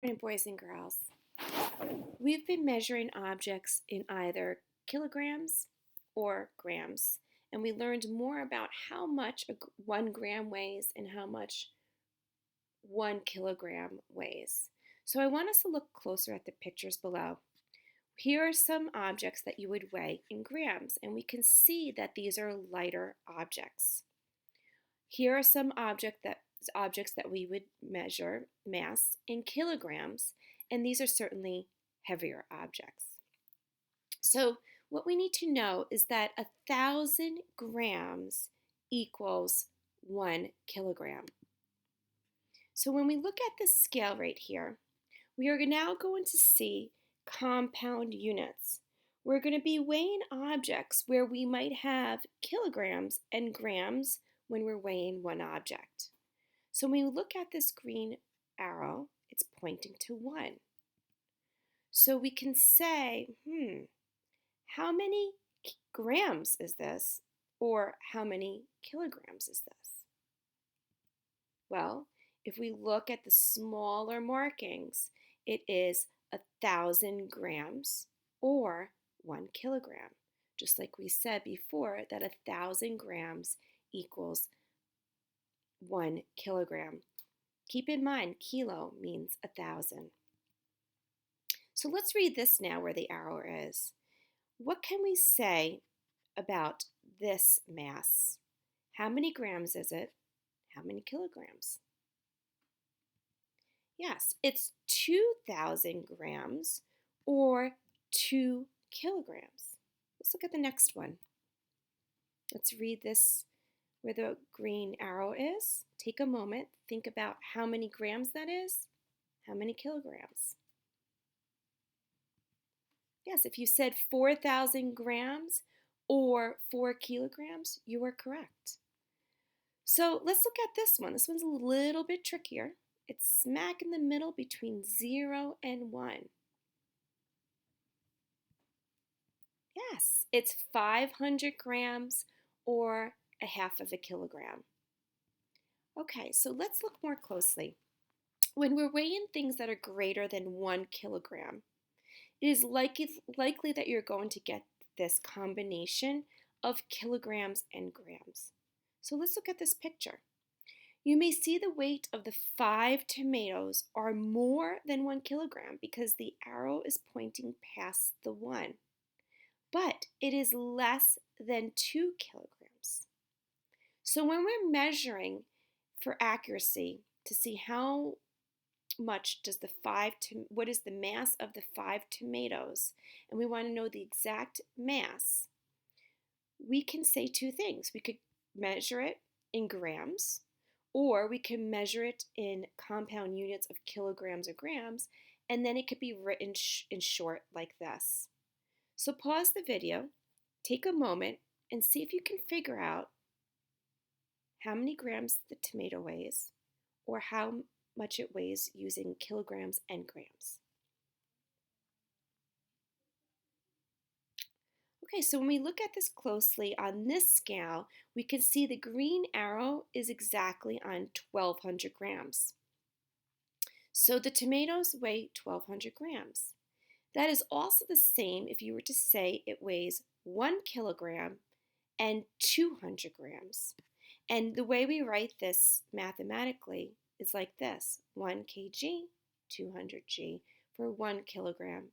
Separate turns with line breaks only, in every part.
Morning, boys and girls. We've been measuring objects in either kilograms or grams, and we learned more about how much 1 gram weighs and how much 1 kilogram weighs. So I want us to look closer at the pictures below. Here are some objects that you would weigh in grams, and we can see that these are lighter objects. Here are some objects that we would measure mass in kilograms, and these are certainly heavier objects. So what we need to know is that 1,000 grams equals 1 kilogram. So when we look at this scale right here, we are now going to see compound units. We're going to be weighing objects where we might have kilograms and grams when we're weighing one object. So when we look at this green arrow, it's pointing to 1. So we can say, how many grams is this? Or how many kilograms is this? Well, if we look at the smaller markings, it is 1,000 grams or 1 kilogram. Just like we said before, that 1,000 grams equals 1 kilogram. Keep in mind, kilo means 1,000. So let's read this now where the arrow is. What can we say about this mass? How many grams is it? How many kilograms? Yes, it's 2,000 grams or 2 kilograms. Let's look at the next one. Let's read this where the green arrow is. Take a moment, think about how many grams that is, how many kilograms. Yes, if you said 4,000 grams or 4 kilograms, you are correct. So let's look at this one. This one's a little bit trickier. It's smack in the middle between 0 and 1. Yes, it's 500 grams or a half of a kilogram. Okay, so let's look more closely. When we're weighing things that are greater than 1 kilogram, it is likely that you're going to get this combination of kilograms and grams. So let's look at this picture. You may see the weight of the 5 tomatoes are more than 1 kilogram because the arrow is pointing past the 1. But it is less than 2 kilograms. So when we're measuring for accuracy to see how much does what is the mass of the 5 tomatoes, and we want to know the exact mass, we can say two things. We could measure it in grams, or we can measure it in compound units of kilograms or grams, and then it could be written in short like this. So pause the video, take a moment, and see if you can figure out how many grams the tomato weighs, or how much it weighs using kilograms and grams. Okay, so when we look at this closely on this scale, we can see the green arrow is exactly on 1,200 grams. So the tomatoes weigh 1,200 grams. That is also the same if you were to say it weighs 1 kilogram and 200 grams. And the way we write this mathematically is like this: 1 kg, 200 g for 1 kilogram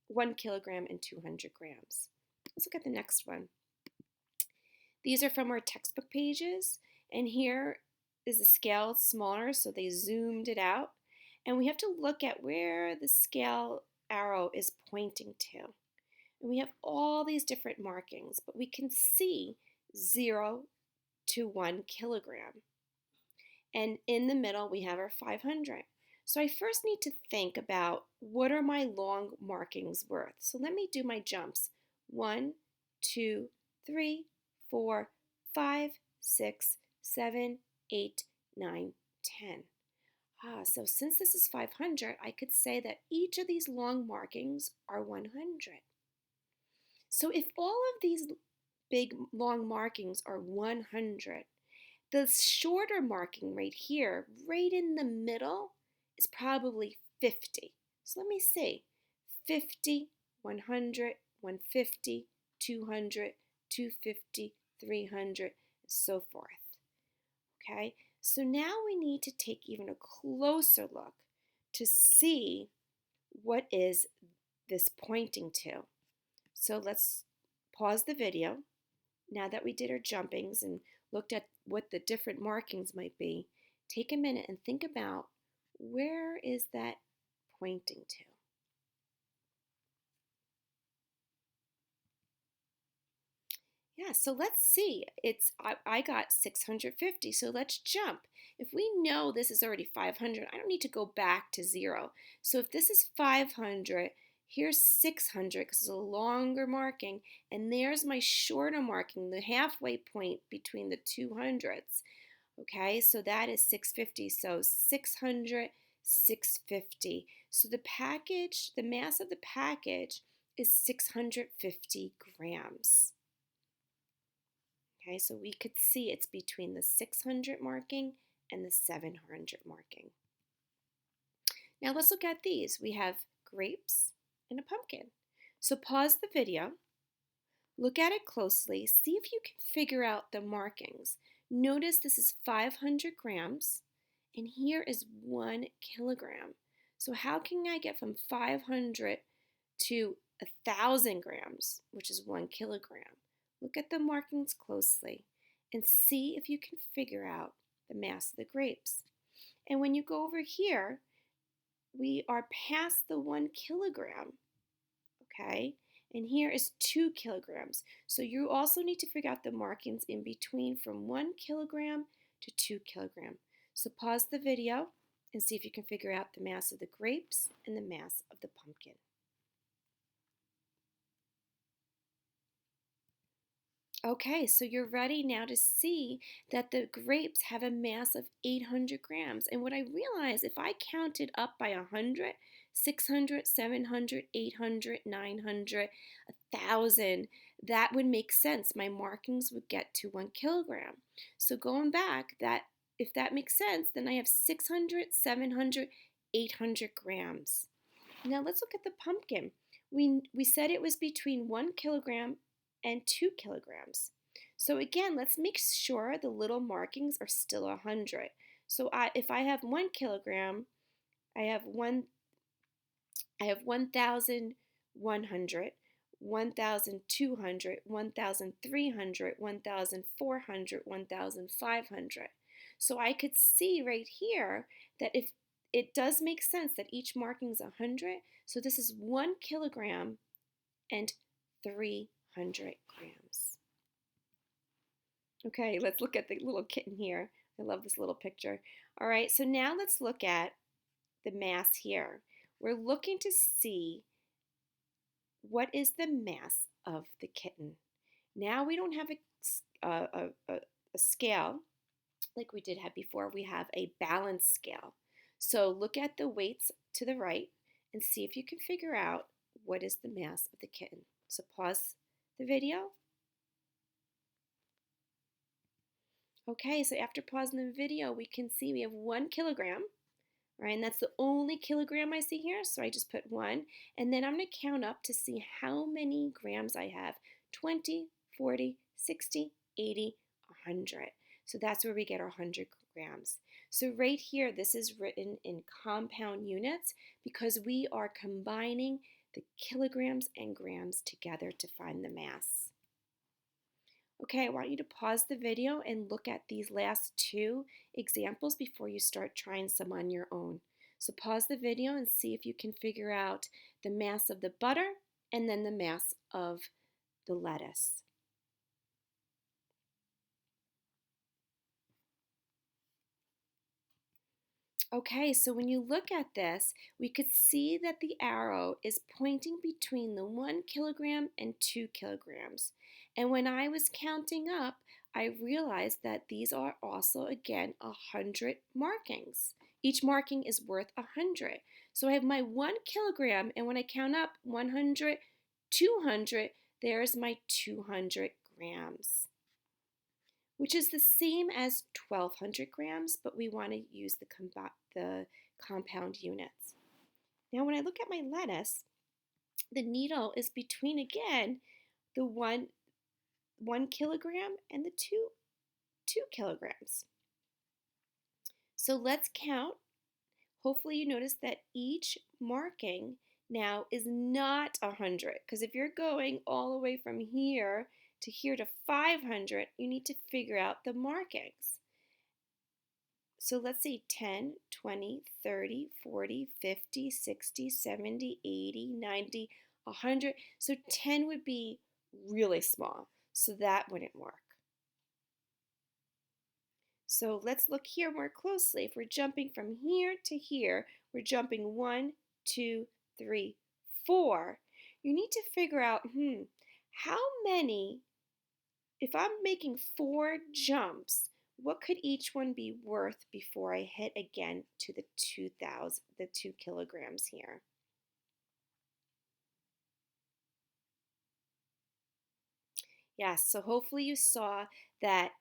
and 200 grams. Let's look at the next one. These are from our textbook pages, and here is the scale smaller, so they zoomed it out. And we have to look at where the scale arrow is pointing to. And we have all these different markings, but we can see 0 to 1 kilogram. And in the middle, we have our 500. So I first need to think about what are my long markings worth. So let me do my jumps. 1, 2, 3, 4, 5, 6, 7, 8, 9, 10. So since this is 500, I could say that each of these long markings are 100. So if all of these big long markings are 100, the shorter marking right here, right in the middle, is probably 50. So let me see. 50, 100, 150, 200, 250, 300, and so forth. Okay, so now we need to take even a closer look to see what is this pointing to. So let's pause the video. Now that we did our jumpings and looked at what the different markings might be, take a minute and think about where is that pointing to. Yeah, so let's see. I got 650, so let's jump. If we know this is already 500, I don't need to go back to 0. So if this is 500, here's 600 because it's a longer marking, and there's my shorter marking, the halfway point between the two hundreds. Okay, so that is 650. So 600, 650. So the mass of the package is 650 grams. Okay, so we could see it's between the 600 marking and the 700 marking. Now let's look at these. We have grapes and a pumpkin. So pause the video, look at it closely, see if you can figure out the markings. Notice this is 500 grams and here is 1 kilogram. So how can I get from 500 to 1,000 grams, which is 1 kilogram? Look at the markings closely and see if you can figure out the mass of the grapes. And when you go over here, we are past the 1 kilogram, okay? And here is 2 kilograms. So you also need to figure out the markings in between from 1 kilogram to 2 kilogram. So pause the video and see if you can figure out the mass of the grapes and the mass of the pumpkin. Okay, so you're ready now to see that the grapes have a mass of 800 grams. And what I realized, if I counted up by 100, 600, 700, 800, 900, 1,000, that would make sense. My markings would get to 1 kilogram. So going back, if that makes sense, then I have 600, 700, 800 grams. Now let's look at the pumpkin. We said it was between 1 kilogram and 2 kilograms. So again, let's make sure the little markings are still 100. So if I have 1 kilogram, I have 1,100, 1,200, 1,300, 1,400, 1,500. So I could see right here that if it does make sense that each marking is 100, so this is 1 kilogram and 300 grams. Okay, let's look at the little kitten here. I love this little picture. All right, so now let's look at the mass here. We're looking to see what is the mass of the kitten. Now we don't have a scale like we did have before. We have a balance scale. So look at the weights to the right and see if you can figure out what is the mass of the kitten. So pause the video. Okay, so after pausing the video, we can see we have 1 kilogram, right? And that's the only kilogram I see here, so I just put 1. And then I'm going to count up to see how many grams I have. 20, 40, 60, 80, 100. So that's where we get our 100 grams. So right here, this is written in compound units because we are combining the kilograms and grams together to find the mass. Okay, I want you to pause the video and look at these last 2 examples before you start trying some on your own. So pause the video and see if you can figure out the mass of the butter and then the mass of the lettuce. Okay, so when you look at this, we could see that the arrow is pointing between the 1 kilogram and 2 kilograms. And when I was counting up, I realized that these are also, again, 100 markings. Each marking is worth 100. So I have my 1 kilogram, and when I count up 100, 200, there's my 200 grams, which is the same as 1,200 grams, but we want to use the compound units. Now when I look at my lettuce, the needle is between, again, the 1 kilogram and the 2 kilograms. So let's count. Hopefully you notice that each marking now is not 100, because if you're going all the way from here to 500, you need to figure out the markings. So let's say 10, 20, 30, 40, 50, 60, 70, 80, 90, 100. So 10 would be really small, so that wouldn't work. So let's look here more closely. If we're jumping from here to here, we're jumping 1, 2, 3, 4. You need to figure out, how many, if I'm making 4 jumps, what could each one be worth before I hit again to the 2 kilograms here? Yes, so hopefully you saw that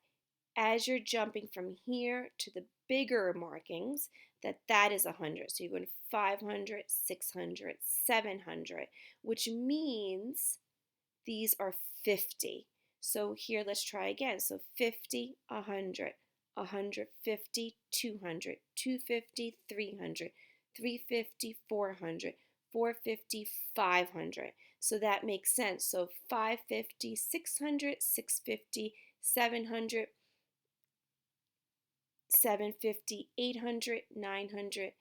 as you're jumping from here to the bigger markings, that is 100. So you're going 500, 600, 700, which means these are 50. So here, let's try again. So 50, 100, 150, 200, 250, 300, 350, 400, 450, 500. So that makes sense. So 550, 600, 650, 700, 750, 800, 900,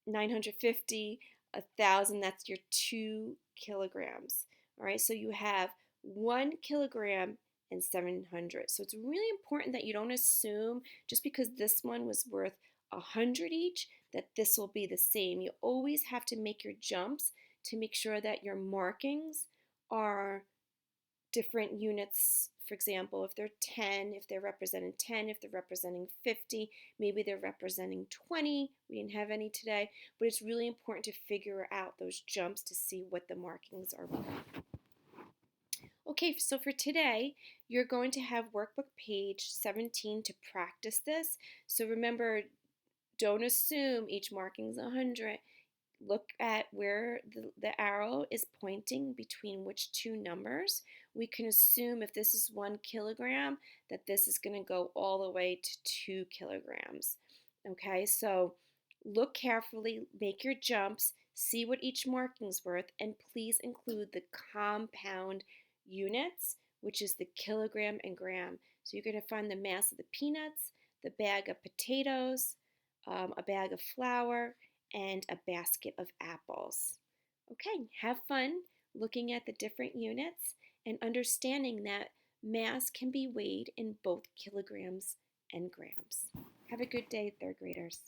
950, 1,000. That's your 2 kilograms. All right, so you have 1 kilogram and 700. So it's really important that you don't assume just because this one was worth 100 each that this will be the same. You always have to make your jumps to make sure that your markings are different units. For example, if they're 10, if they're representing 10, if they're representing 50, maybe they're representing 20. We didn't have any today, but it's really important to figure out those jumps to see what the markings are. Okay, so for today, you're going to have workbook page 17 to practice this. So remember, don't assume each marking is 100. Look at where the arrow is pointing between which two numbers. We can assume if this is 1 kilogram that this is going to go all the way to 2 kilograms. Okay, so look carefully, make your jumps, see what each marking's worth, and please include the compound units, which is the kilogram and gram. So you're going to find the mass of the peanuts, the bag of potatoes, a bag of flour, and a basket of apples. Okay, have fun looking at the different units and understanding that mass can be weighed in both kilograms and grams. Have a good day, third graders.